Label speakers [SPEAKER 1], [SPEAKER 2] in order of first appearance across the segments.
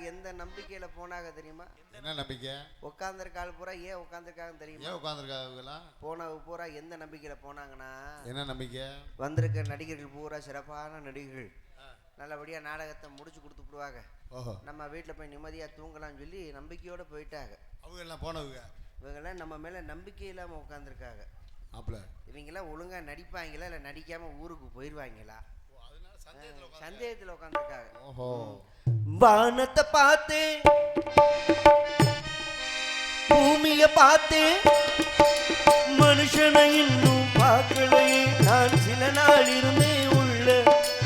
[SPEAKER 1] எந்த நம்பிக்கையில போனாங்க தெரியுமா?
[SPEAKER 2] என்ன நம்பிக்கை?
[SPEAKER 1] உட்கார்ந்திருக்காள் பூரா ஏன் உட்கார்ந்திருக்காங்க தெரியுமா?
[SPEAKER 2] ஏன் உட்கார்ந்திருக்காங்க?
[SPEAKER 1] போனவங்க பூரா எந்த நம்பிக்கையில போனாங்கன்னா,
[SPEAKER 2] என்ன நம்பிக்கை?
[SPEAKER 1] வந்திருக்க நடிகர்கள் பூரா சிறப்பான நடிகர்கள் நல்லபடியா நாடகத்தை முடிச்சு கொடுத்துடுவாங்க, நம்ம வீட்டில் போய் நிம்மதியா தூங்கலாம்னு சொல்லி நம்பிக்கையோட போயிட்டாங்க. அவங்க எல்லாம் போனவங்க இவங்கெல்லாம் நம்ம மேல நம்பிக்கை இல்லாம உட்காந்துருக்காங்க. இவங்கெல்லாம் ஒழுங்கா நடிப்பாங்களா இல்லை நடிக்காம ஊருக்கு போயிடுவாங்களா சந்தேகத்தில் உட்காந்துருக்காங்க. வானத்தை பார்த்து பூமிய பார்த்து மனுஷனை இன்னும் பார்க்கலையே, நான் சில நாள் இருந்தே உள்ள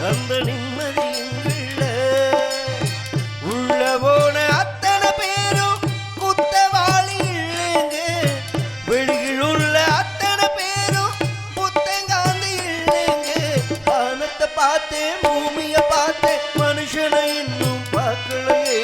[SPEAKER 1] அந்த நிம்மதி உள்ள போன அத்தனை பேரும் குத்தவாளி இல்லைங்க, வெளியில் உள்ள அத்தனை பேரும் புத்தங்காந்தி இல்லைங்க. வானத்தை பார்த்து பூமிய பார்த்து மனுஷனை இன்னும் பார்க்கலையே.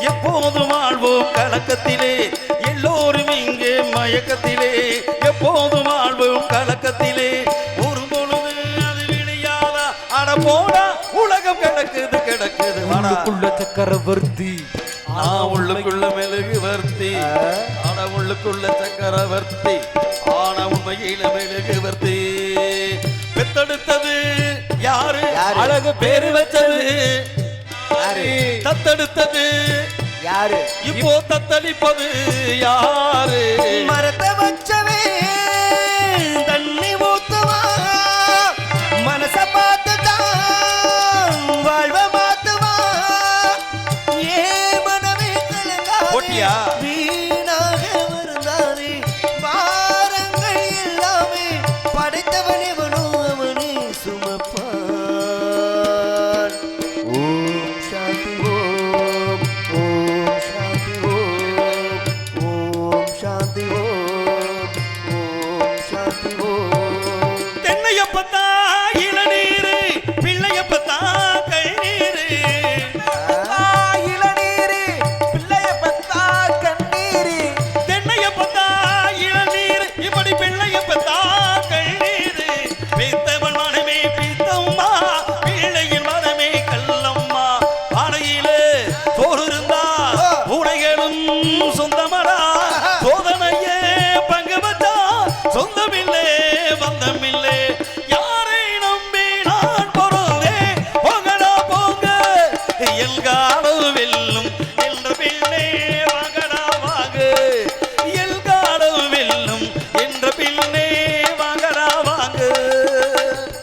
[SPEAKER 1] எப்போதும் வாழ்வோம் கலக்கத்திலே, எல்லோரும் இங்கே மயக்கத்திலே, எப்போதும் வாழ்வோம் கலக்கத்திலே, ஒரு பொழுது அது விளையாதா அட போடா உலகம் கிடக்குது கிடக்குது. உள்ளுக்குள்ள சக்கரவர்த்தி நான் உள்ளுக்குள்ள மெழுகுவர்த்தி, ஆட உள்ளுக்குள்ள சக்கரவர்த்தி ஆனா உண்மையில மெழுகுவர்த்தி. பெத்தெடுத்தது யாரு, அழகு பேரு வச்சது தத்தெடுத்தது யாரு, இப்போ தத்தளிப்பது யாரு. மரத்தை வச்சவே தண்ணி ஊத்துவா, மனச பார்த்துதான் வாழ்வ மாத்துவா. ஏ மனமே கலங்கா வீணாக வருந்தாதே, பாரங்கள் எல்லாமே படைத்தவனே வனும் அவனே சுமப்பான்.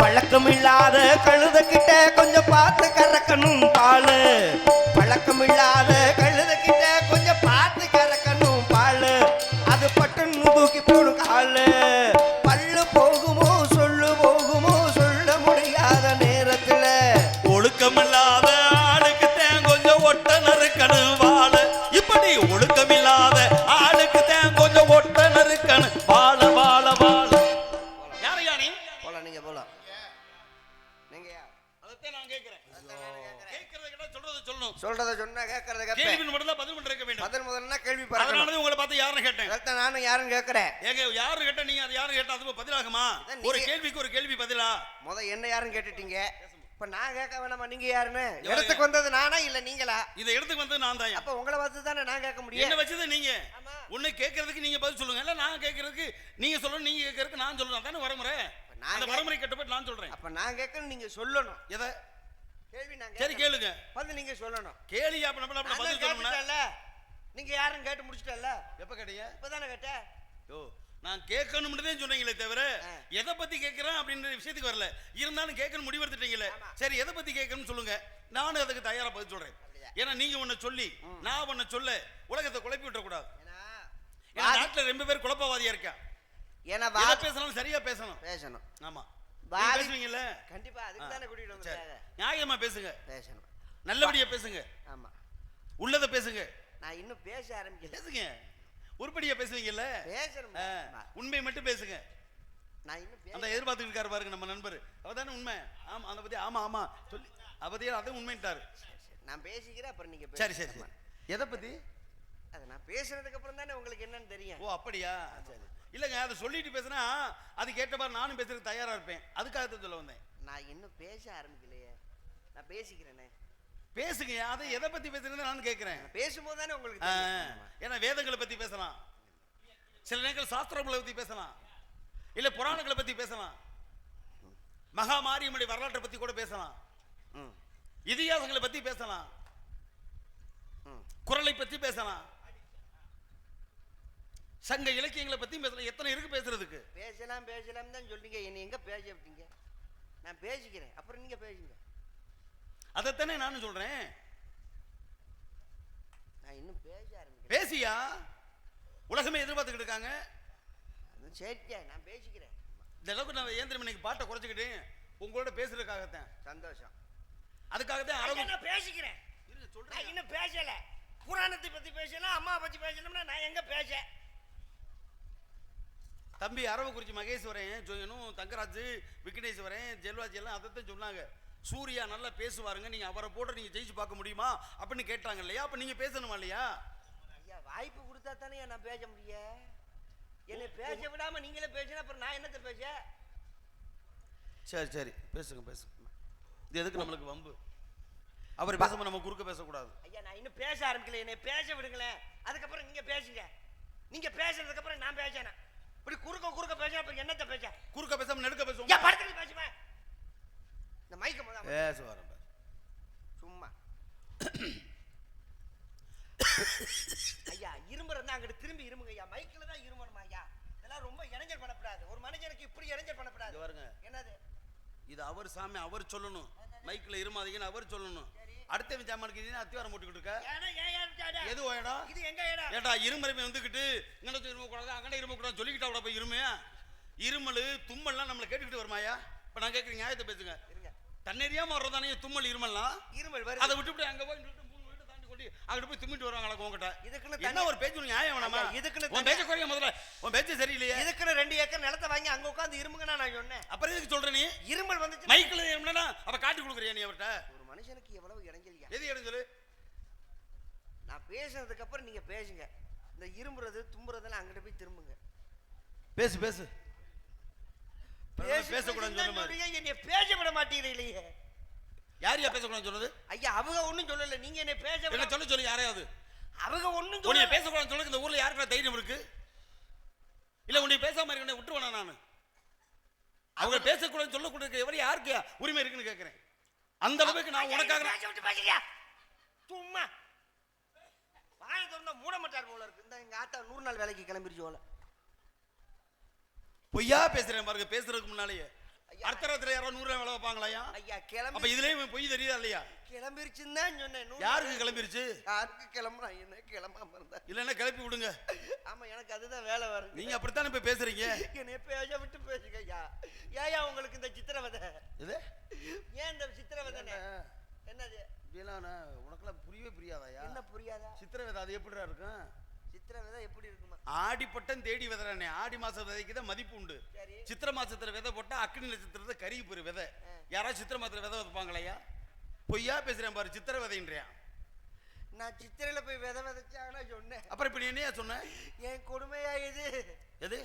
[SPEAKER 1] பழக்கமில்லாத கழுத கிட்ட கொஞ்சம் பார்த்து கறக்கணும் பாலு, பழக்கமில்லாத கழுத கிட்ட கொஞ்சம் பார்த்து கறக்கணும் பாலு, அது பட்டுன்னு தூக்கி போடும் காலு. பல்லு போகுமோ சொல்லு போகுமோ போலாம். நீங்க
[SPEAKER 3] அதைத்தான் நான் கேட்கிறேன். கேட்கறத கேட்டா சொல்றத சொல்லணும்.
[SPEAKER 1] சொல்றத சொன்னா கேட்கறத கேட்பேன்.
[SPEAKER 3] கேள்வி மட்டும் தான் பதில் மட்டும் இருக்க வேண்டும்.
[SPEAKER 1] பதில் முதல்ல கேள்வி பாருங்க.
[SPEAKER 3] அதனால உங்களை பார்த்து யாருன்னு கேட்டேன்.
[SPEAKER 1] அதான் நானும் யாருன்னு கேட்கறேன்.
[SPEAKER 3] ஏங்க யாரு கேட்டா நீங்க அது யாரு கேட்டா அது பதிலாகுமா? ஒரு கேள்விக்கு ஒரு கேள்வி பதிலா? என்ன
[SPEAKER 1] யாருன்னு கேட்டுட்டீங்க. இப்ப நான் கேட்க வேணாமா? நீங்க யாருன்னு? இடத்துக்கு வந்தது நானா இல்ல நீங்களா?
[SPEAKER 3] இந்த இடத்துக்கு வந்தது நான் தான்.
[SPEAKER 1] அப்ப உங்களை பார்த்து தானே நான் கேட்க முடியும்.
[SPEAKER 3] என்ன வச்சது நீங்க? உன்னை கேட்கறதுக்கு நீங்க பதில் சொல்லுங்க. இல்ல நான் கேட்கறதுக்கு நீங்க சொல்லணும், நீங்க கேட்கறதுக்கு நான் சொல்லணும். அதானே வரமுறை. அந்த வரமுறை கட்டுப்பட்டு நான் சொல்றேன்.
[SPEAKER 1] அப்ப நான் கேட்கணும், நீங்க சொல்லணும்.
[SPEAKER 3] எதை?
[SPEAKER 1] கேள்வி நான்
[SPEAKER 3] சரி கேளுங்க.
[SPEAKER 1] வந்து நீங்க சொல்லணும்.
[SPEAKER 3] கேள்வி அப்ப நம்ம பதில் சொல்லணும்ல.
[SPEAKER 1] நீங்க யாருன்னு கேட்டு முடிச்சிட்டல்ல?
[SPEAKER 3] எப்ப கேட்டீங்க?
[SPEAKER 1] இப்பதானே கேட்டேன்.
[SPEAKER 3] யோ நான் கேட்கணும்னு தான் சொன்னீங்களே தவிர எதை பத்தி கேட்கிறேன் அப்படின்ற விஷயத்துக்கு வரல. இருந்தாலும் கேட்கணும் முடிவெடுத்துட்டீங்களே. சரி எதை பத்தி கேட்கணும்னு சொல்லுங்க, நானும் அதுக்கு தயாரா பதில் சொல்றேன். ஏன்னா நீங்க ஒண்ணு சொல்லி நான் ஒண்ணு சொல்ல உலகத்தை குழப்பி விட்ட கூடாது. ஏன்னா நாட்டுல ரொம்ப பேர் குழப்பவாதியா இருக்கா.
[SPEAKER 1] ஏன்னா
[SPEAKER 3] பேசணும், சரியா பேசணும். ஆமா பேசுவீங்கல்ல,
[SPEAKER 1] கண்டிப்பா அதுக்கு தானே கூட்டிட்டு வந்தாங்க.
[SPEAKER 3] நியாயமா பேசுங்க,
[SPEAKER 1] பேசணும்,
[SPEAKER 3] நல்லபடியா பேசுங்க.
[SPEAKER 1] ஆமா
[SPEAKER 3] உள்ளத பேசுங்க.
[SPEAKER 1] நான் இன்னும் பேச ஆரம்பிக்கல.
[SPEAKER 3] பேசுங்க, உருப்படியா பேசுவீங்கல்ல.
[SPEAKER 1] பேசணும்,
[SPEAKER 3] உண்மை மட்டும் பேசுங்க.
[SPEAKER 1] நான் இன்னும்
[SPEAKER 3] அந்த எதிர்பார்த்துட்டு இருக்காரு பாருங்க நம்ம நண்பர், அவதானே உண்மை. ஆமா அந்த பத்தி ஆமா சொல்லி அவதியா அதை உண்மைட்டாரு.
[SPEAKER 1] நான் பேசிக்கிறேன், அப்புறம் நீங்க
[SPEAKER 3] சரி சரி. எதை பத்தி?
[SPEAKER 1] அது நான் பேசுனதுக்கு அப்புறம் தானே உங்களுக்கு என்னன்னு தெரியும்.
[SPEAKER 3] ஓ அப்படியா? சரி இல்லங்க, அதை சொல்லிட்டு பேசினா அது கேட்ட மாதிரி நானும் பேசுறதுக்கு தயாரா இருப்பேன். அதுக்காக சொல்ல வந்தேன்.
[SPEAKER 1] நான் இன்னும் பேச ஆரம்பிக்கலையே, நான் பேசிக்கிறேனே.
[SPEAKER 3] பேசுங்க, அதை எதை பத்தி பேசுறேன்னு நான் கேட்கிறேன்.
[SPEAKER 1] பேசும்போது தானே உங்களுக்கு தெரியும்.
[SPEAKER 3] ஏன்னா வேதங்களை பத்தி பேசலாம், சில நேரங்கள் சாஸ்திரங்களை பத்தி பேசலாம், இல்ல புராணங்களை பத்தி பேசலாம், மகா மாரியம்மனுடைய வரலாற்றை பத்தி கூட பேசலாம், இதிகாசங்களை பத்தி பேசலாம், குறளை பத்தி பேசலாம், சங்க இலக்கியங்களை பத்தி பேசலாம். எத்தனை இருக்கு பேசுறதுக்கு?
[SPEAKER 1] பேசலாம் தான் சொல்றீங்க, என்ன எங்க பேச விட்டீங்க? நான் பேசிக்கிறேன், அப்புறம் நீங்க பேசுங்க.
[SPEAKER 3] அதைத்தானே நானும் சொல்றேன்.
[SPEAKER 1] நான் இன்னும் பேச ஆரம்பிக்கிறேன்.
[SPEAKER 3] பேசியா? உலகமே எதிர்பார்த்துக்கிட்டு இருக்காங்க.
[SPEAKER 1] சரியா, நான் பேசிக்கிறேன்.
[SPEAKER 3] இந்த அளவுக்கு நான் ஏந்திரம் இன்னைக்கு பாட்டை குறைச்சிக்கிட்டேன் உங்களோட பேசுறதுக்காகத்தான்.
[SPEAKER 1] சந்தோஷம்.
[SPEAKER 3] அதுக்காகத்தான்
[SPEAKER 1] நான் பேசிக்கிறேன். நான் இன்னும் பேசல. புராணத்தை பத்தி பேசலாம், அம்மா பத்தி பேசணும்னா நான் எங்க பேச?
[SPEAKER 3] தம்பி அரவக்குறிச்சி மகேஸ்வரன் ஜோயனும், தங்கராஜ், விக்னேஸ்வரன், ஜெல்வாஜி எல்லாம் அதைத்தான் சொன்னாங்க. சூர்யா நல்லா பேசுவாருங்க, நீங்க அவரை போட்டு நீங்க ஜெயிச்சு பார்க்க முடியுமா அப்படின்னு கேட்டாங்க இல்லையா? அப்ப நீங்க பேசணுமா இல்லையா?
[SPEAKER 1] ஐயா வாய்ப்பு கொடுத்தா தானே நான் பேச முடியும். என்னை பேச விடாம நீங்களே பேசினா அப்புறம் நான் என்னத்தை பேச?
[SPEAKER 3] சரி பேசுங்க. இது எதுக்கு நம்மளுக்கு வம்பு? அவர் பேசும்போது நம்ம குறுக்க பேசக்கூடாது.
[SPEAKER 1] ஐயா நான் இன்னும் பேச ஆரம்பிக்கல, என்னை பேச விடுங்களேன். அதுக்கப்புறம் நீங்க பேசுங்க. நீங்க பேசுறதுக்கு அப்புறம் நான் பேசணும். இப்படி குறுக்க பேச அப்புறம் என்னத்தை பேச?
[SPEAKER 3] குறுக்க பேசாம நெடுக்க பேசுவோம்.
[SPEAKER 1] படத்துக்கு பேசுவேன். இந்த மைக்க முதல்ல
[SPEAKER 3] பேசுவார்
[SPEAKER 1] சும்மா. ஐயா இரும்பு இருந்தா அங்கிட்டு திரும்பி இருமுங்க ஐயா. மைக்கில் தான் இருமணுமா ஐயா? இதெல்லாம் ரொம்ப இடைஞ்சல் பண்ணக்கூடாது. ஒரு மனுஷனுக்கு இப்படி இடைஞ்சல் பண்ணக்கூடாது.
[SPEAKER 3] பாருங்க
[SPEAKER 1] என்னது
[SPEAKER 3] இது? அவர் சாமி அவர் சொல்லணும், மைக்கில் இருமாதீங்கன்னு அவர் சொல்லணும். அடுத்த ஜாமானுக்கு அத்திவாரம் போட்டுக்கிட்டு இருக்க எது இடம்?
[SPEAKER 1] இது எங்க இடம்?
[SPEAKER 3] ஏடா இருமருமை வந்துக்கிட்டு இங்கே இரும கூடாது அங்கே இரும கூடாது சொல்லிக்கிட்டா கூட போய் இருமையா? இருமல் தும்மல்லாம் நம்மளை கேட்டுக்கிட்டு வருமாயா? இப்போ நான் கேட்குறேன், நியாயத்தை பேசுங்க. தண்ணீரியாம வர்றதானே தும்மல் இருமல்லாம்?
[SPEAKER 1] இருமல் வருது.
[SPEAKER 3] அதை விட்டுவிட்டு அங்கே போய் தாண்டி கொண்டு அங்கிட்டு போய் தும்மிட்டு வருவாங்களா உங்ககிட்ட?
[SPEAKER 1] இதுக்குன்னு
[SPEAKER 3] என்ன ஒரு பேச்சு நியாயம் வேணாமா?
[SPEAKER 1] இதுக்குன்னு
[SPEAKER 3] உன் பேச்ச குறைய முதல்ல, உன் பேச்சு சரியில்லையே.
[SPEAKER 1] இதுக்குன்னு 2 ஏக்கர் நிலத்தை வாங்கி அங்க உட்காந்து இருமுங்கன்னா நான் சொன்னேன்.
[SPEAKER 3] அப்புறம் எதுக்கு சொல்ற நீ?
[SPEAKER 1] இருமல் வந்துச்சு
[SPEAKER 3] மைக்கில் இருமுனா அப்ப காட்டி கொடுக்குறியா நீ அவர்கிட்ட?
[SPEAKER 1] ஒரு மனுஷனுக்கு எவ்வளவு இடைஞ்சலியா?
[SPEAKER 3] எது இடைஞ்சல்?
[SPEAKER 1] நான் பேசுனதுக்கு அப்புறம் நீங்க பேசுங்க. இந்த இருமுறது தும்புறதெல்லாம் அங்கிட்ட போய் திரும்புங்க.
[SPEAKER 3] பேசு பேசக்கூடாதுன்னு சொல்ல மாதிரி
[SPEAKER 1] என்னை பேச விட மாட்டீங்களே.
[SPEAKER 3] யாரையா பேசக்கூடாதுன்னு சொல்றது?
[SPEAKER 1] ஐயா அவங்க ஒண்ணும் சொல்லல, நீங்க என்ன பேச
[SPEAKER 3] என்ன சொல்லு யாரையாவது?
[SPEAKER 1] அவங்க ஒண்ணும்
[SPEAKER 3] சொல்லல. நீ பேசக்கூடாதுன்னு சொல்றது இந்த ஊர்ல யாருக்கா தைரியம் இருக்கு? இல்ல உன்னை பேசாம இருக்க விட்டுருவானா நான்? அவங்க பேசக்கூடாதுன்னு சொல்லக்கூடாது எவரை யாருக்கு உரிமை இருக்குன்னு கேட்கிறேன். அந்த அளவுக்கு நான் உனக்காக
[SPEAKER 1] பேசுங்க. சும்மா வாயை திறந்தா மூட மாட்டார் போல இருக்கு. இந்த எங்க ஆத்தா 100 நாள் வேலைக்கு கிளம்பிருச்சு போல.
[SPEAKER 3] பொய்யா பேசுறேன் பாருங்க. பேசுறதுக்கு முன்னாலேயே அர்த்தராத்திரி யாரோ 100 வேலை வைப்பாங்களாயா?
[SPEAKER 1] ஐயா கிளம்பி
[SPEAKER 3] அப்ப இதுலயும் பொய் தெரியுதா இல்லையா?
[SPEAKER 1] கிளம்பிருச்சுன்னு தான் சொன்னேன்.
[SPEAKER 3] யாருக்கு கிளம்பிருச்சு?
[SPEAKER 1] யாருக்கு கிளம்புறா? என்ன கிளம்பாம இருந்தா
[SPEAKER 3] இல்லன்னா கிளப்பி விடுங்க.
[SPEAKER 1] ஆமா எனக்கு அதுதான் வேலை வருது.
[SPEAKER 3] நீங்க அப்படித்தானே இப்ப பேசுறீங்க.
[SPEAKER 1] என்னை பேச விட்டு பேசுங்க ஐயா. ஏயா உங்களுக்கு இந்த சித்திரவதை?
[SPEAKER 3] இது
[SPEAKER 1] ஏன் இந்த சித்திரவதை? என்னது
[SPEAKER 3] உனக்கெல்லாம் புரியவே புரியாதாயா?
[SPEAKER 1] என்ன புரியாதா?
[SPEAKER 3] சித்திரவதை அது எப்படிடா இருக்கும்?
[SPEAKER 1] சித்திரை விதை எப்படி இருக்குமா?
[SPEAKER 3] ஆடிப்பட்டம் தேடி விதைறானே, ஆடி மாசம் விதைக்கு தான் மதிப்பு உண்டு. சித்திரை மாசத்துல விதை போட்டா அக்னி நட்சத்திரத்தை கருகி போயிரு விதை. யாராவது சித்திரை மாசத்துல விதை வைப்பாங்களையா? பொய்யா பேசுறேன் பாரு, சித்திரை விதைன்றியான்.
[SPEAKER 1] நான் சித்திரையில போய் விதை விதைச்சாங்கன்னா சொன்னேன்.
[SPEAKER 3] அப்புறம் இப்ப நீ என்னையா சொன்ன?
[SPEAKER 1] என் கொடுமையா இது.
[SPEAKER 3] எது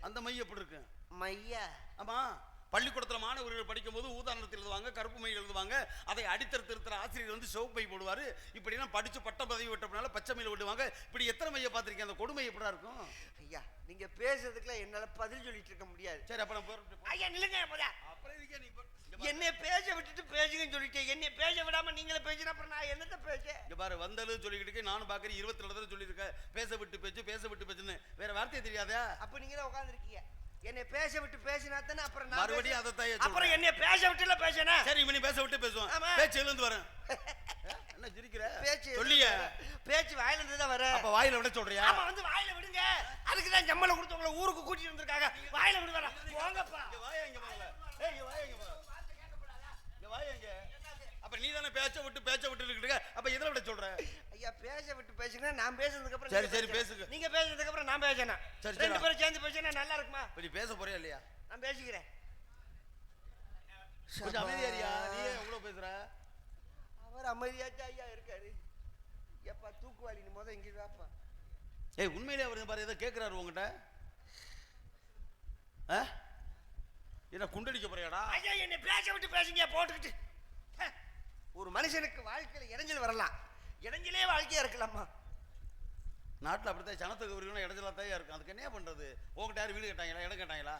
[SPEAKER 3] அந்த மை எப்படி இருக்கு?
[SPEAKER 1] மையா?
[SPEAKER 3] ஆமா, பள்ளிக்கூடத்தில் மாணவர்கள் படிக்கும் போது ஊதா நிறத்தில் எழுதுவாங்க, கருப்பு மை எழுதுவாங்க. அதை அடித்தர ஆசிரியர் வந்து சிவப்பு மை போடுவாரு. இப்படிலாம் படிச்சு பட்ட பதவி விட்டப்பனால பச்சை மையில் விடுவாங்க. இப்படி எத்தனை மையை பார்த்திருக்கேன். அந்த கொடுமை எப்படா இருக்கும்?
[SPEAKER 1] ஐயா நீங்க பேசுறதுக்குலாம் என்னால பதில் சொல்லிட்டு இருக்க முடியாது.
[SPEAKER 3] சரி அப்ப நான்
[SPEAKER 1] ஐயா நில்லுங்க.
[SPEAKER 3] அப்புறம் இதுக்கே நீ
[SPEAKER 1] என்னை பேச விட்டுட்டு பேசுங்கன்னு சொல்லிட்டேன். என்னை பேச விடாம நீங்களே பேசினா அப்புறம் நான் என்னத்த பேச?
[SPEAKER 3] இங்க பாரு, வந்தாலும் சொல்லிக்கிட்டு நானும் பாக்குறேன். 22 தடவை சொல்லியிருக்கேன் பேச விட்டு பேச்சுன்னு. வேற வார்த்தை தெரியாதா?
[SPEAKER 1] அப்ப நீங்களே உட்காந்துருக்கீங்க. என்னை பேச விட்டு பேசினா தானே அப்புறம் நான்
[SPEAKER 3] மறுபடியும் அதை தான்
[SPEAKER 1] அப்புறம் என்னை பேச விட்டுல பேசினா
[SPEAKER 3] சரி இவனி பேச விட்டு பேசுவான். பேச்சு எழுந்து வரேன். என்ன சிரிக்கிற?
[SPEAKER 1] பேச்சு
[SPEAKER 3] சொல்லிய
[SPEAKER 1] பேச்சு வாயில இருந்து தான் வர.
[SPEAKER 3] அப்ப வாயில விட சொல்றியா?
[SPEAKER 1] ஆமா வந்து வாயில விடுங்க. அதுக்கு தான் சம்பளம் கொடுத்து உங்களை ஊருக்கு கூட்டிட்டு வந்திருக்காங்க. வாயில விடு வர. போங்கப்பா.
[SPEAKER 3] இங்க வாயா இங்க வாங்க. ஏய் இங்க வாயா இங்க வா. இங்க வாயா இங்க. அப்ப நீ தானே பேச்ச விட்டு இருக்க. அப்ப எதுல விட சொல்ற? ஐயா
[SPEAKER 1] பேச விட்டு பேசுங்க. நான் பேசுனதுக்கு அப்புறம்
[SPEAKER 3] சரி பேசுங்க.
[SPEAKER 1] நீங்க பேசுனதுக்கு அப்புறம் நான் பேசணும். ரெண்டு பேரும் சேர்ந்து பேசினா நல்லா இருக்குமா?
[SPEAKER 3] நீ பேச போறியா இல்லையா?
[SPEAKER 1] நான் பேசிக்கிறேன்.
[SPEAKER 3] கொஞ்சம் அமைதியாரியா. நீ எவ்வளவு பேசுற?
[SPEAKER 1] அவர் அமைதியாச்சா ஐயா இருக்காரு. எப்பா தூக்குவாளி நீ முத இங்க வாப்பா.
[SPEAKER 3] ஏய் உண்மையிலே அவர் பாரு ஏதோ கேக்குறாரு உங்ககிட்ட. என்ன குண்டடிக்க போறியாடா?
[SPEAKER 1] ஐயா என்ன பேச விட்டு பேசுங்க போட்டுக்கிட்டு. ஒரு மனுஷனுக்கு வாழ்க்கையில இடைஞ்சல் வரலாம். இடைஞ்சலே வாழ்க்கையா இருக்கலாமா?
[SPEAKER 3] நாட்டில் அப்படித்தான் ஜனத்துக்கு ஒரு இடைஞ்சலா தான் இருக்கும். அதுக்கு என்ன பண்றது? உங்ககிட்ட யாரும் வீடு கேட்டாங்களா, இடம் கேட்டாங்களா?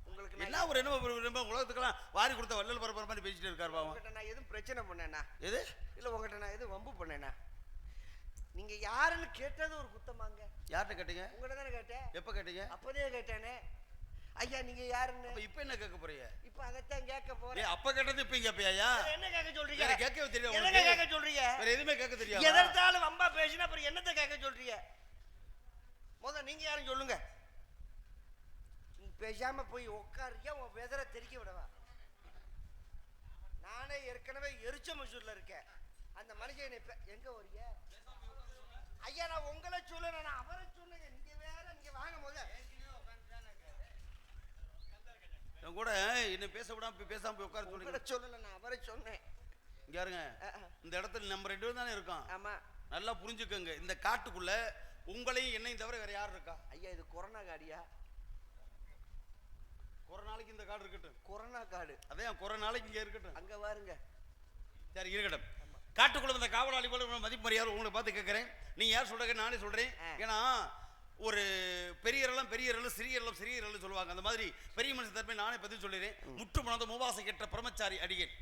[SPEAKER 3] உங்களுக்கு என்ன ஒரு என்ன உலகத்துக்கெல்லாம் வாரி கொடுத்த வள்ளல் பரப்புற மாதிரி பேசிட்டு இருக்காரு பாவம்.
[SPEAKER 1] உங்ககிட்ட நான் எதுவும் பிரச்சனை பண்ணேனா?
[SPEAKER 3] எது
[SPEAKER 1] இல்ல உங்ககிட்ட நான் எதுவும் வம்பு பண்ணேனா? நீங்க யாருன்னு கேட்டது ஒரு குத்தமாங்க?
[SPEAKER 3] யார்கிட்ட கேட்டீங்க?
[SPEAKER 1] உங்ககிட்ட தானே கேட்டேன்.
[SPEAKER 3] எப்ப கேட்டீங்க?
[SPEAKER 1] அப்பதே கேட்டானே. ஐயா நீங்க யாருன்னு.
[SPEAKER 3] இப்ப என்ன கேட்க போறீங்க?
[SPEAKER 1] இப்ப அதத்தான் கேட்க போறேன்.
[SPEAKER 3] அப்ப கேட்டது இப்ப கேப்பையா?
[SPEAKER 1] என்ன கேட்க சொல்றீங்க?
[SPEAKER 3] வேற கேட்கவே தெரியல.
[SPEAKER 1] என்ன கேட்க சொல்றீங்க?
[SPEAKER 3] வேற எதுமே கேட்க தெரியாது.
[SPEAKER 1] எதற்காலும் வம்பா பேசினா அப்புறம் என்னத்த கேட்க சொல்றீங்க? முத நீங்க யாரும் சொல்லுங்க. நீ பேசாம போய் உட்காருங்க. உன் வெதரை தெரிக்க விடவா? நானே ஏற்கனவே எரிச்ச மசூர்ல இருக்கேன். அந்த மனுஷன் எங்க வரீங்க? ஐயா நான் உங்களை சொல்ல நான் அவரை சொல்லுங்க. நீங்க வேற நீங்க வாங்க போத
[SPEAKER 3] என் கூட என்ன பேச விடாம பேசாம போய் உட்கார சொல்லுங்க.
[SPEAKER 1] சொல்லல நான் அவரை சொன்னேன்.
[SPEAKER 3] இங்க பாருங்க, இந்த இடத்துல நம்ம 2 பேரும் தானே இருக்கோம்.
[SPEAKER 1] ஆமா
[SPEAKER 3] நல்லா புரிஞ்சுக்கோங்க. இந்த காட்டுக்குள்ள உங்களையும் என்னையும் தவிர வேற யார் இருக்கா?
[SPEAKER 1] ஐயா இது கொரோனா காடியா?
[SPEAKER 3] கொரோனா நாளைக்கு இந்த காடு இருக்கட்டும்.
[SPEAKER 1] கொரோனா காடு
[SPEAKER 3] அதே கொரோனா நாளைக்கு இங்க இருக்கட்டும்.
[SPEAKER 1] அங்க பாருங்க.
[SPEAKER 3] சரி இருக்கட்டும். காட்டுக்குள்ள இந்த காவலாளி போல மதிப்பு மரியாதை உங்களை பார்த்து கேட்கறேன். நீங்க யார் சொல்றீங்க? நானே சொல்றேன். ஏன்னா ஒரு பெரியரெல்லாம் சிறியரெல்லாம் சொல்லுவாங்க. அந்த மாதிரி பெரிய மனுஷன் தரப்பை நானே பதில் சொல்லிடுறேன். முற்று மணந்த மூவாசை கேட்ட பிரம்மச்சாரி அடியேன்.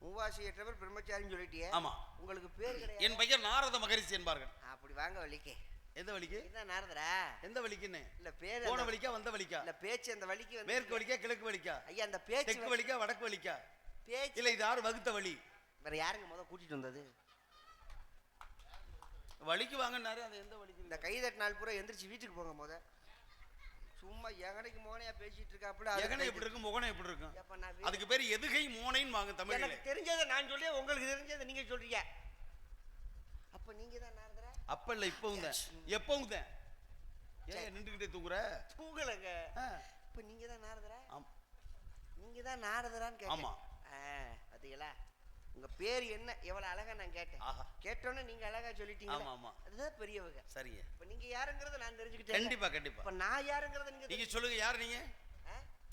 [SPEAKER 1] மூவாசி ஏற்றவர் பிரம்மச்சாரின்னு சொல்லிட்டியே.
[SPEAKER 3] ஆமா.
[SPEAKER 1] உங்களுக்கு பேர் கிடையாது?
[SPEAKER 3] என் பெயர் நாரத மகரிஷி என்பார்கள்.
[SPEAKER 1] அப்படி வாங்க வலிக்கு.
[SPEAKER 3] எந்த வலிக்கு?
[SPEAKER 1] இதான் நாரதரா?
[SPEAKER 3] எந்த வலிக்குன்னு?
[SPEAKER 1] இல்ல பேர்
[SPEAKER 3] போன வலிக்கா வந்த வலிக்கா?
[SPEAKER 1] இல்ல பேச்சு அந்த வலிக்கு வந்து
[SPEAKER 3] மேற்கு வலிக்கா கிழக்கு வலிக்கா?
[SPEAKER 1] ஐயா அந்த பேச்சு
[SPEAKER 3] தெற்கு வலிக்கா வடக்கு வலிக்கா?
[SPEAKER 1] பேச்சு
[SPEAKER 3] இல்ல இது யாரு வகுத்த வலி?
[SPEAKER 1] வேற யாருங்க முத கூட்டிட்டு வந்தது?
[SPEAKER 3] வலிக்கு வாங்கன்னாரு. அது எந்த வலிக்கு?
[SPEAKER 1] இந்த கை தட்டு நாள் பூரா எந்திரிச்சு வீட்டுக்கு போங்க முத. சும்மா எகனைக்கு மோனையா பேசிட்டு இருக்காப்புல.
[SPEAKER 3] எகனை எப்படி இருக்கும், முகனை எப்படி இருக்கும்?
[SPEAKER 1] அப்ப நான்
[SPEAKER 3] அதுக்கு பேர் எதுகை மோனைன்னு வாங்க தமிழ்ல.
[SPEAKER 1] எனக்கு தெரிஞ்சதை நான் சொல்லி உங்களுக்கு தெரிஞ்சதை நீங்க சொல்றீங்க. அப்ப நீங்க தான் நாரதரா?
[SPEAKER 3] அப்ப இல்ல இப்பவும் தான். எப்பவும் தான். ஏன் நின்றுகிட்டே தூங்குற?
[SPEAKER 1] தூங்கலங்க. இப்ப நீங்க தான் நாரதரா?
[SPEAKER 3] ஆமா.
[SPEAKER 1] நீங்க தான் நாரதரான்னு கேட்டேன்.
[SPEAKER 3] ஆமா.
[SPEAKER 1] பாத்தீங்களா? உங்க பேர் என்ன எவ்வளவு அழகா நான் கேட்டேன். கேட்டோன்னே நீங்க அழகா சொல்லிட்டீங்க.
[SPEAKER 3] ஆமா ஆமா.
[SPEAKER 1] அதுதான் பெரியவங்க.
[SPEAKER 3] சரிங்க.
[SPEAKER 1] இப்ப நீங்க யாருங்கறத நான் தெரிஞ்சுக்கிட்டேன்.
[SPEAKER 3] கண்டிப்பா கண்டிப்பா.
[SPEAKER 1] இப்ப நான் யாருங்கறத
[SPEAKER 3] நீங்க சொல்லுங்க. யார் நீங்க?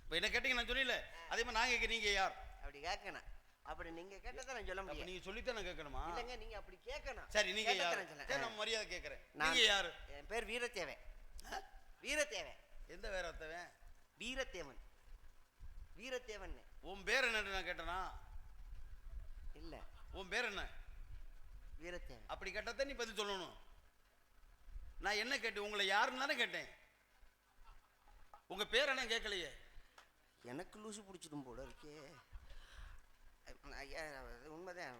[SPEAKER 3] இப்ப என்ன கேட்டீங்க நான் சொல்லல. அதே மாதிரி நான் கேட்க நீங்க யார்?
[SPEAKER 1] அப்படி கேட்கணும். அப்படி நீங்க கேட்டதை நான் சொல்ல முடியும்.
[SPEAKER 3] நீங்க சொல்லித்தான் நான் கேட்கணுமா?
[SPEAKER 1] இல்லங்க நீங்க அப்படி கேட்கணும்.
[SPEAKER 3] சரி நீங்க யார்? நான் மரியாதை கேட்கறேன். நீங்க யாரு?
[SPEAKER 1] என் பேர் வீரத்தேவன். வீரத்தேவன்.
[SPEAKER 3] எந்த வீரத்தேவன்?
[SPEAKER 1] வீரத்தேவன். வீரத்தேவன்.
[SPEAKER 3] உன் பேர் என்னன்னு நான் கேட்டனா?
[SPEAKER 1] இல்ல.
[SPEAKER 3] உன் பேர் என்ன?
[SPEAKER 1] வீரத்தேவன்.
[SPEAKER 3] அப்படி கேட்டதான் நீ பதில் சொல்லணும். நான் என்ன கேட்டேன்? உங்களை யாருன்னு தானே கேட்டேன். உங்க பேர் என்ன கேட்கலையே.
[SPEAKER 1] எனக்கு லூசு பிடிச்சிடும் போல இருக்கே. உண்மைதான்.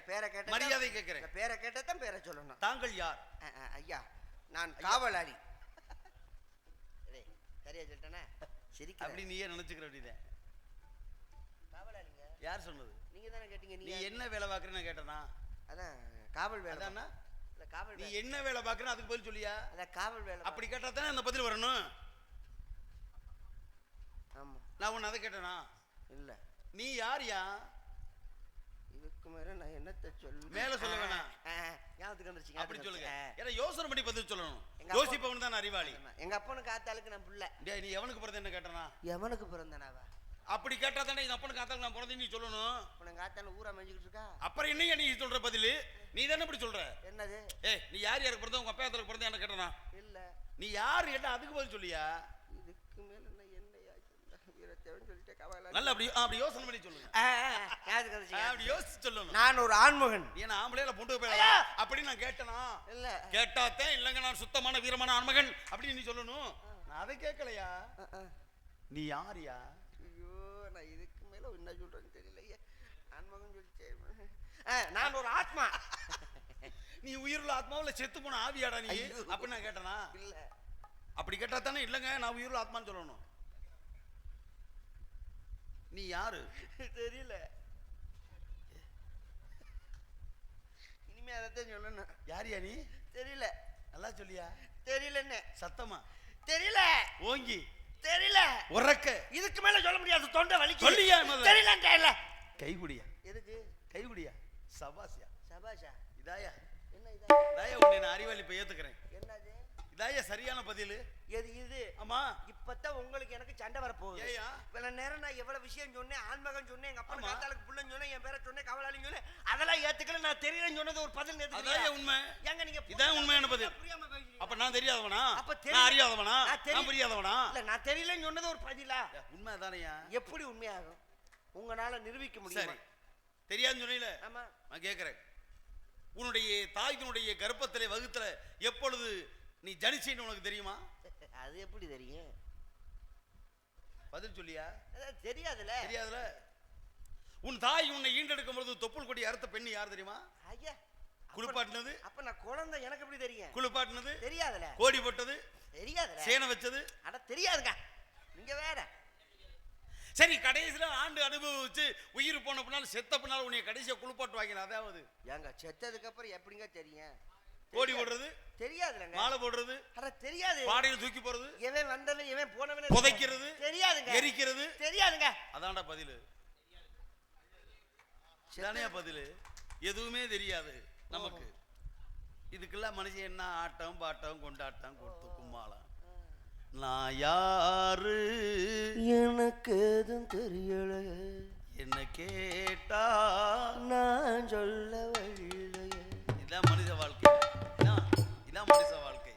[SPEAKER 3] பேரை கேட்ட மரியாதை கேட்கிறேன்.
[SPEAKER 1] பேரை கேட்டதான் பேரை சொல்லணும்.
[SPEAKER 3] தாங்கள் யார்?
[SPEAKER 1] ஐயா நான் காவலாளி. சரியா சொல்லிட்டேனா? சரி
[SPEAKER 3] அப்படி நீயே நினைச்சுக்கிற அப்படிதான்.
[SPEAKER 1] காவலாளிங்க.
[SPEAKER 3] யார் சொன்னது?
[SPEAKER 1] நீங்க தானே கேட்டீங்க.
[SPEAKER 3] நீ என்ன வேலை பார்க்கறேன்னு கேட்டனா?
[SPEAKER 1] அதான் காவல் வேலை.
[SPEAKER 3] அதானா? நீ என்ன வேலை பார்க்கற அதுக்கு பதில் சொல்லியா?
[SPEAKER 1] அத காவல் வேலை.
[SPEAKER 3] அப்படி கேட்டா தானே அந்த பதில் வரணும்.
[SPEAKER 1] ஆமா.
[SPEAKER 3] நான் உன்னை அதை கேட்டேனா?
[SPEAKER 1] இல்ல.
[SPEAKER 3] நீ யாரியா?
[SPEAKER 1] இதுக்கு மேல நான் என்னத்த சொல்ல?
[SPEAKER 3] மேல சொல்ல வேணாம்.
[SPEAKER 1] ஞாபகத்துக்கு வந்துருச்சு.
[SPEAKER 3] அப்படி சொல்லுங்க. ஏன்னா யோசனை பண்ணி பதில் சொல்லணும். யோசிப்பவன் தான் அறிவாளி.
[SPEAKER 1] எங்க அப்பனுக்கு ஆத்தாளுக்கு நான் புள்ள.
[SPEAKER 3] டேய் நீ எவனுக்கு பிறந்த என்ன கேட்டனா?
[SPEAKER 1] எவனுக்கு பிறந்தனாவா? அப்படி
[SPEAKER 3] கேட்டா தானே எங்க அப்பனுக்கு ஆத்தாளுக்கு நான் பிறந்தேன்னு நீ சொல்லணும்.
[SPEAKER 1] உனக்கு ஆத்தால ஊரா மேஞ்சிக்கிட்டு இருக்கா? அப்புறம்
[SPEAKER 3] என்னையா நீ சொல்ற பதில்? நீ தானே இப்படி சொல்ற?
[SPEAKER 1] என்னது?
[SPEAKER 3] ஏய் நீ யாருக்கு பிறந்த உங்க அப்பா ஆத்தாளுக்கு பிறந்த என்ன கேட்டனா?
[SPEAKER 1] இல்ல.
[SPEAKER 3] நீ யாரு கேட்டா அதுக்கு பதில் சொல்லியா?
[SPEAKER 1] இதுக்கு மேல நான் என்னையா சொல்ல? வீரத்தேவன் சொல்லிட்டே கவலை.
[SPEAKER 3] நல்ல அப்படி யோசனை பண்ணி சொல்லுங்க.
[SPEAKER 1] ஞாபகத்துக்கு வந்துருச்சு.
[SPEAKER 3] அப்படி யோசிச்சு சொல்லணும்.
[SPEAKER 1] நான் ஒரு ஆண்மகன்.
[SPEAKER 3] ஏன்னா ஆம்பளையில பொண்டு போயிடா அப்படி நான் கேட்டனா?
[SPEAKER 1] இல்ல.
[SPEAKER 3] கேட்டாத்தே இல்லங்க நான் சுத்தமான வீரமான ஆண்மகன் அப்படி நீ சொல்லணும். நான் அதை கேட்கலையா? நீ யாரியா?
[SPEAKER 1] ஐயோ நான் இதுக்கு மேல என்ன சொல்றேன்னு தெரியலையே. ஆண்மகன் சொல்லிச்சே. நான் ஒரு ஆத்மா.
[SPEAKER 3] நீ உயிருள்ள ஆத்மாவுல செத்து போன ஆவியாடா நீ? அப்படி நான் கேட்டனா?
[SPEAKER 1] இல்ல.
[SPEAKER 3] அப்படி கேட்டா தானே இல்லங்க நான் உயிருள்ள ஆத்மான்னு சொல்லணும். நீ யாரு?
[SPEAKER 1] தெரியல. இனிமே அதைத்தான் சொல்லணும்.
[SPEAKER 3] யாரியா நீ?
[SPEAKER 1] தெரியல.
[SPEAKER 3] நல்லா சொல்லியா?
[SPEAKER 1] தெரியலன்னு.
[SPEAKER 3] சத்தமா?
[SPEAKER 1] தெரியல.
[SPEAKER 3] ஓங்கி?
[SPEAKER 1] தெரியல.
[SPEAKER 3] உறக்க?
[SPEAKER 1] இதுக்கு மேல சொல்ல முடியாது. தொண்டை வலிக்கு.
[SPEAKER 3] சொல்லியா?
[SPEAKER 1] தெரியல.
[SPEAKER 3] கைகுடியா?
[SPEAKER 1] எதுக்கு?
[SPEAKER 3] கைகுடியா? சபாசியா?
[SPEAKER 1] சபாஷா.
[SPEAKER 3] இதாயா?
[SPEAKER 1] என்ன இதா?
[SPEAKER 3] இதாயா உன்னை நான் அறிவாளி இப்ப ஏத்துக்கிறேன்.
[SPEAKER 1] என்னது?
[SPEAKER 3] இதாயா சரியான பதில்?
[SPEAKER 1] எது இது?
[SPEAKER 3] ஆமா.
[SPEAKER 1] இப்பதான் உங்களுக்கு எனக்கு சண்டை வரப்போகுது.
[SPEAKER 3] ஏயா?
[SPEAKER 1] இவ்வளவு நேரம் நான் எவ்வளவு விஷயம் சொன்னேன். ஆண்மகன் சொன்னேன், எங்க அப்பா காத்தாளுக்கு புள்ளன்னு சொன்னேன், என் பேரை சொன்னேன், கவலாளின்னு சொன்னேன். அதெல்லாம் ஏத்துக்கல. நான் தெரியலன்னு சொன்னது ஒரு பதில் ஏத்துக்கல.
[SPEAKER 3] அதாயா உண்மை?
[SPEAKER 1] ஏங்க நீங்க
[SPEAKER 3] இதான் உண்மையான பதில்.
[SPEAKER 1] புரியாம பேசுறீங்க.
[SPEAKER 3] அப்ப நான் தெரியாதவனா?
[SPEAKER 1] அப்ப
[SPEAKER 3] நான் அறியாதவனா? நான் புரியாதவனா?
[SPEAKER 1] இல்ல நான் தெரியலன்னு சொன்னது ஒரு பதிலா?
[SPEAKER 3] உண்மை தானேயா?
[SPEAKER 1] எப்படி உண்மையாகும்? உங்களால நிரூபிக்க முடியும்.
[SPEAKER 3] தெரியாதுன்னு சொன்னீல?
[SPEAKER 1] ஆமா.
[SPEAKER 3] நான் கேக்குறேன். உன்னுடைய தாய்களுடைய கர்ப்பத்திலே வகுத்துல எப்பொழுது நீ ஜனிச்சேன்னு உனக்கு தெரியுமா?
[SPEAKER 1] அது எப்படி தெரியும்?
[SPEAKER 3] பதில் சொல்லியா?
[SPEAKER 1] தெரியாதுல.
[SPEAKER 3] தெரியாதுல. உன் தாய் உன்னை ஈண்டெடுக்கும் பொழுது தொப்புள் கொடி அறுத்த பெண் யார் தெரியுமா?
[SPEAKER 1] ஐயா.
[SPEAKER 3] குளிப்பாட்டினது?
[SPEAKER 1] அப்ப நான் குழந்தை, எனக்கு எப்படி தெரியும்?
[SPEAKER 3] குளிப்பாட்டினது?
[SPEAKER 1] தெரியாதுல.
[SPEAKER 3] கோடி போட்டது?
[SPEAKER 1] தெரியாதுல.
[SPEAKER 3] சேனை வச்சது?
[SPEAKER 1] அட தெரியாதுங்க. நீங்க வேற.
[SPEAKER 3] சரி கடைசியில ஆண்டு அனுபவிச்சு உயிர் போன பின்னால் செத்த பின்னால் உன்னை கடைசியா குளிப்பாட்டு வாங்கின. அதாவது
[SPEAKER 1] ஏங்க செத்ததுக்கு அப்புறம் எப்படிங்க தெரியும்?
[SPEAKER 3] கோடி போடுறது
[SPEAKER 1] தெரியாதுலங்க.
[SPEAKER 3] மாலை போடுறது?
[SPEAKER 1] அட தெரியாது.
[SPEAKER 3] பாடையில தூக்கி போறது?
[SPEAKER 1] எவன் வந்தவன் எவன் போனவன்
[SPEAKER 3] புதைக்கிறது?
[SPEAKER 1] தெரியாதுங்க.
[SPEAKER 3] எரிக்கிறது?
[SPEAKER 1] தெரியாதுங்க.
[SPEAKER 3] அதான்டா பதில். தானே பதில். எதுவுமே தெரியாது நமக்கு. இதுக்கெல்லாம் மனுஷன் என்ன ஆட்டம் பாட்டம் கொண்டாட்டம் கொடுத்து கும்மாளம். நான் யாரு
[SPEAKER 1] எனக்கு எதுவும் தெரியல.
[SPEAKER 3] என்ன கேட்டா
[SPEAKER 1] நான் சொல்ல வழியிலையே.
[SPEAKER 3] இதான் மனித வாழ்க்கை. இதான் மனித வாழ்க்கை.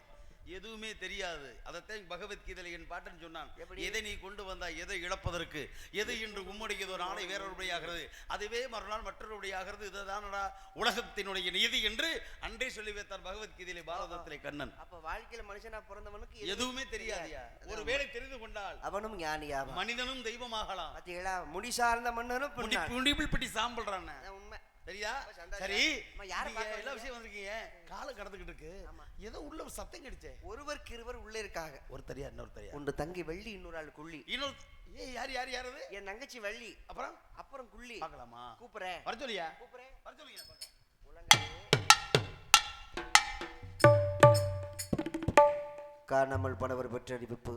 [SPEAKER 3] எதுவுமே தெரியாது. அதைத்தான் பகவத்கீதையில என் பாட்டன் சொன்னான். எதை நீ கொண்டு வந்தா எதை இழப்பதற்கு, எது இன்று உம்முடையதோ நாளை வேறொருடையாகிறது, அதுவே மறுநாள் மற்றொருடையாகிறது, இதுதானடா உலகத்தினுடைய நீதி என்று அன்றே சொல்லி வைத்தார் பகவத்கீதையிலே பாரதத்திலே கண்ணன்.
[SPEAKER 1] அப்ப வாழ்க்கையில மனுஷனா பிறந்தவனுக்கு
[SPEAKER 3] எதுவுமே தெரியாதியா? ஒரு வேளை தெரிந்து கொண்டால்
[SPEAKER 1] அவனும் ஞானியாவான்.
[SPEAKER 3] மனிதனும் தெய்வமாகலாம்.
[SPEAKER 1] பாத்தீங்களா? முடி சார்ந்த மன்னனும்
[SPEAKER 3] முடிப்பில் பிடி சாம்பல்றானே.
[SPEAKER 1] உண்மை.
[SPEAKER 3] சரியா? சரி எல்லா விஷயம் வந்திருக்கீங்க. காலம் கடந்துகிட்டு இருக்கு. ஏதோ உள்ள ஒரு சத்தம் கிடைச்சே.
[SPEAKER 1] ஒருவருக்கு இருவர் உள்ள இருக்காங்க.
[SPEAKER 3] ஒருத்தரியா இன்னொருத்தரியா?
[SPEAKER 1] உண்டு தங்கி வள்ளி, இன்னொரு ஆள் குள்ளி.
[SPEAKER 3] இன்னொரு யார் யார் யாரது?
[SPEAKER 1] என் தங்கச்சி வள்ளி. அப்புறம் குள்ளி.
[SPEAKER 3] பார்க்கலாமா?
[SPEAKER 1] கூப்பிடுறேன்.
[SPEAKER 3] வர சொல்லியா?
[SPEAKER 1] கூப்பிடுறேன்.
[SPEAKER 3] வர சொல்லுங்க.
[SPEAKER 1] காணாமல் பணவர் பெற்ற அறிவிப்பு.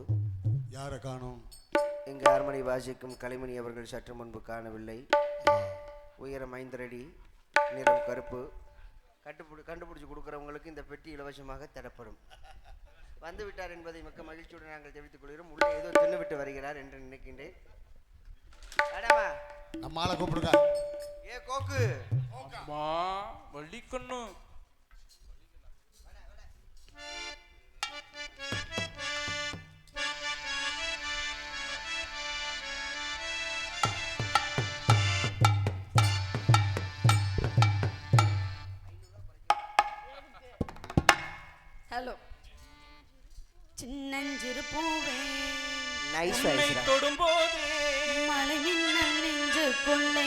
[SPEAKER 2] யாரை காணோம்?
[SPEAKER 1] எங்க அரண்மனை வாசிக்கும் கலைமணி அவர்கள் சற்று முன்பு காணவில்லை. உயரம் 5 அடி, நிறம் கருப்பு. கண்டுபிடிச்சு கொடுக்குறவங்களுக்கு இந்த பெட்டி இலவசமாக தரப்படும். வந்து விட்டார் என்பதை மிக்க மகிழ்ச்சியுடன் நாங்கள் தெரிவித்துக் கொள்கிறோம். உள்ளே ஏதோ தின்னுவிட்டு வருகிறார் என்று நினைக்கின்றேன்.
[SPEAKER 2] நம்ம ஆளை கூப்பிடுங்க.
[SPEAKER 1] ஏ கோக்கு.
[SPEAKER 4] வள்ளிக்கண்ணு.
[SPEAKER 5] ஹலோ. சின்னஞ்சிறு பூவே
[SPEAKER 4] தொடும்போது
[SPEAKER 5] மலை மின்னல் நெஞ்சுக்குள்ளே,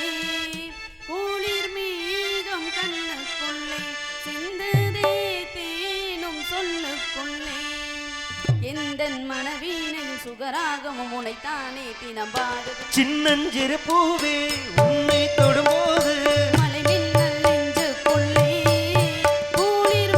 [SPEAKER 5] குளிர் மேகம் கண்ணுக்குள்ளே, சிந்துதே தேனும் சொல்லுக்குள்ளே, எந்தன் மனவீனையும் சுகராகவும் உனைத்தானே தினம்பாடுது.
[SPEAKER 1] சின்னஞ்சிறு பூவே உன்னை தொடும்போது
[SPEAKER 5] மலை மின்னல் நெஞ்சுக்குள்ளே, குளிர்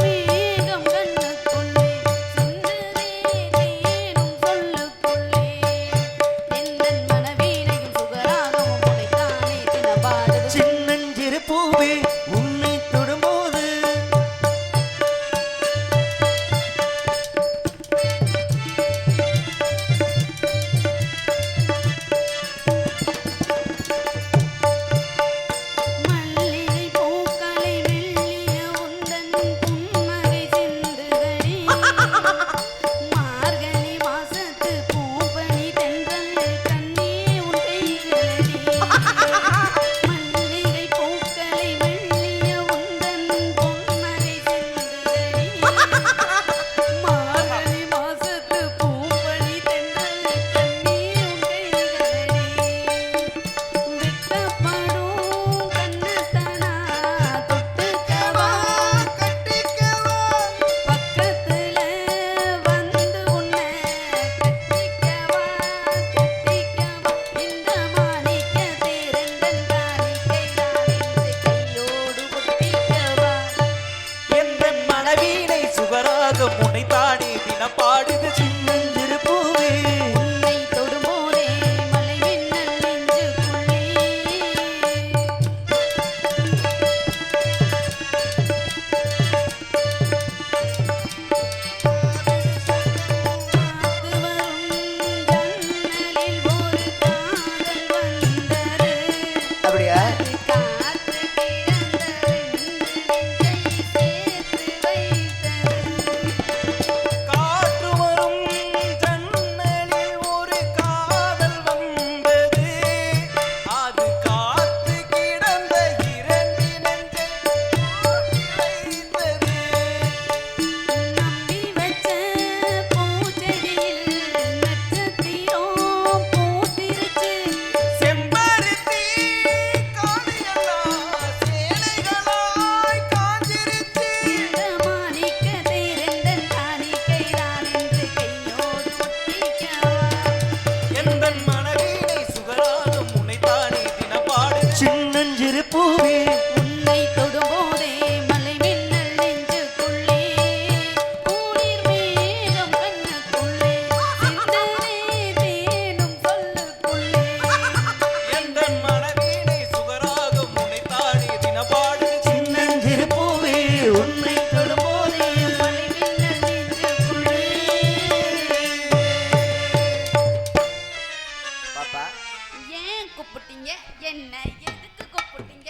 [SPEAKER 5] ஏன் கூப்பிட்டீங்க? என்ன எதுக்கு கூப்பிட்டீங்க?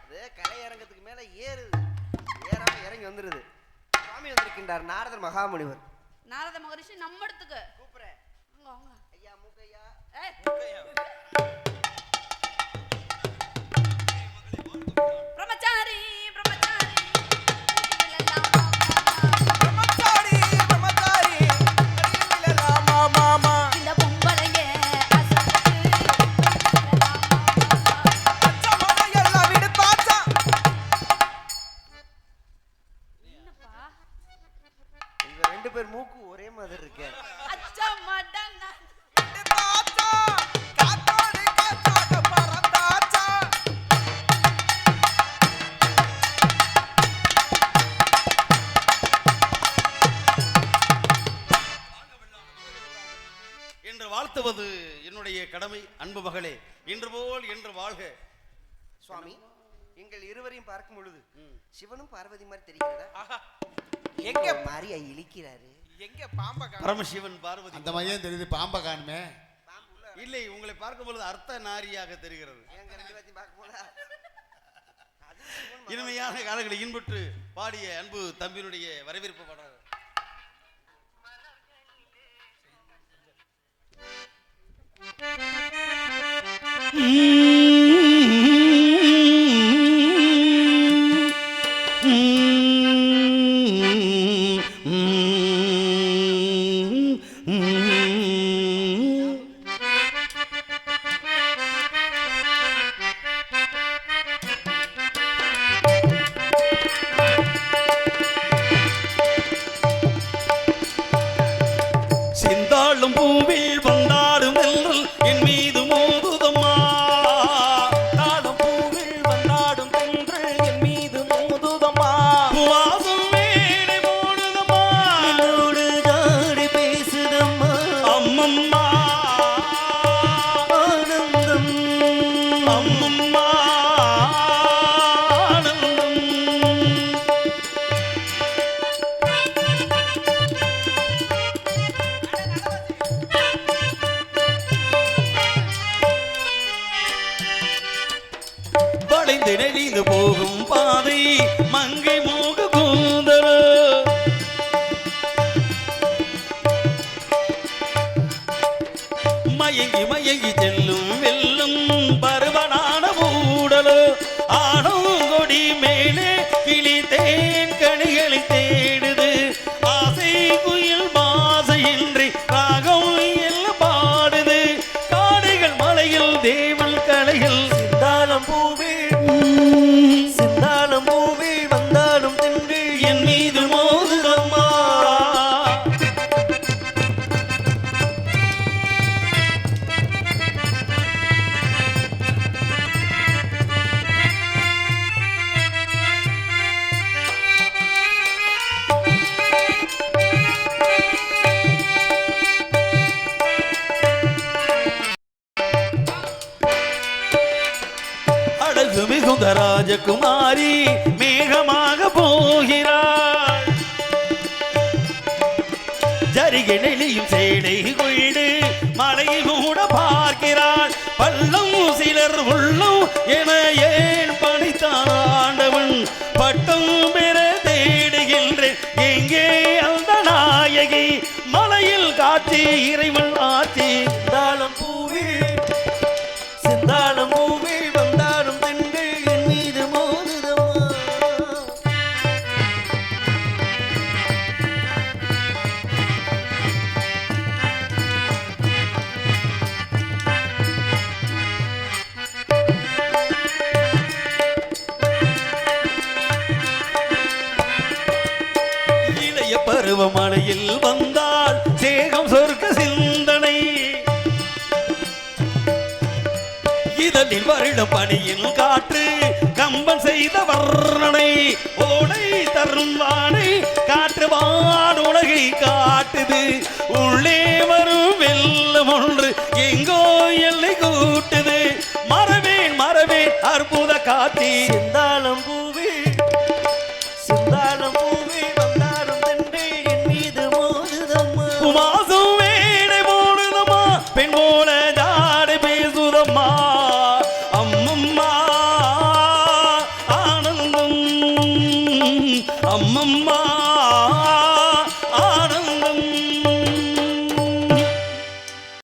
[SPEAKER 1] அது கலையரங்கத்துக்கு மேல ஏறுது, ஏறாம இறங்கி வந்துருது. சுவாமி வந்திருக்கின்றார், நாரதர் மகாமுனிவர்.
[SPEAKER 5] நாரத மகரிஷி நம்ம இடத்துக்கு
[SPEAKER 1] கூப்பிடுறேன். ஐயா மூக்கையா,
[SPEAKER 5] பிரம்மச்சாரி பிரம்மச்சாரி இந்த பொம்பளைங்க
[SPEAKER 1] இவங்க 2 பேர் மூக்கு ஒரே மாதிரி இருக்கு.
[SPEAKER 5] அச்சா மாட்டான்
[SPEAKER 3] என்று வாழ்த்துவது என்னுடைய கடமை. அன்பு மகளே, இன்று போல் என்று வாழ்க.
[SPEAKER 1] சுவாமி, எங்கள் இருவரையும் பார்க்கும் பொழுது சிவனும் பார்வதி மாதிரி தெரிகிறதா?
[SPEAKER 4] எங்க
[SPEAKER 1] மாரியா இழிக்கிறாரு?
[SPEAKER 4] எங்க பாம்ப
[SPEAKER 3] பரமசிவன் பார்வதி
[SPEAKER 2] அந்த மாதிரியே தெரியுது, பாம்பை காணுமே.
[SPEAKER 3] இல்லை, உங்களை பார்க்கும் பொழுது அர்த்த நாரியாக தெரிகிறது.
[SPEAKER 1] எங்க 2 பேரையும் பார்க்கும்போது
[SPEAKER 3] இனிமையான காலங்களை இன்புற்று பாடிய அன்பு தம்பியினுடைய வரவேற்பு பாடுறாரு. செந்தாளும் பூவில் வந்தாடும் தென்றல் என் மீது மோதுதம்மா. தாளும் பூவில் வந்தாடும் தென்றல் என் மீது மோதுதம்மா. வாசம் மேடை போடுதம்மா, என்னோடு ஜாடி பேசுதம்மா. அம்மம்மா ஆனந்தம், அம்மம்மா ஆனந்தம். வளைந்து நெளிந்து போகும் பாதை மங்கை மோக கூந்தல். மயங்கி மயங்கி செல்லும் வெல்லும் பருவனான மூடல். ஆணும் கொடி மேலே கிளி தேன் கனிகளை தேடுது. ஆசை குயில் மாசையின்றி ராகம் எல்லாம் பாடுது. காடுகள் மலையில் தேவன் கலையில் சிந்தாளம் பூவில் வந்தாலும் தென்று என் மீது மோதுதம்மா. அழகு மிகுந்த ராஜகுமாரி மேகமாக போகிறாள். ஜரிகை நெளியும் சேடை கொய்டு மலையை மூட பார்க்கிறாள். பள்ளம் சிலர் உள்ளம் என ஏன் படைத்தான் ஆண்டவன். பட்டம் பெற தேடுகின்றேன் எங்கே அந்த நாயகி. மலையில் காட்சி இறைவன் ஆட்சி. சிந்தாளம் பூவில் வந்தாலும் தென்று என் மீது மோதுதம்மா. இளைய பருவமழையில் வந்தால் சேகம் சொர்க்க சிந்தனை. இதழில் வருடம் பணியில் காற்று கம்பன் செய்த வர்ணனை. ஓடை தரும் வானை காற்று வானுலகை காட்டுது. உள்ளே வரும் வெள்ளம் ஒன்று எங்கோ எல்லை கூட்டுது. மறவேன் அற்புத காட்சி. சிந்தாளம் பூவில் வந்தாலும் தென்றே என் மீது மோதுதம்மா. மாசும் வேடை போடுதம்மா, பெண் போல ஜாடை பேசுதம்மா. அம்மம்மா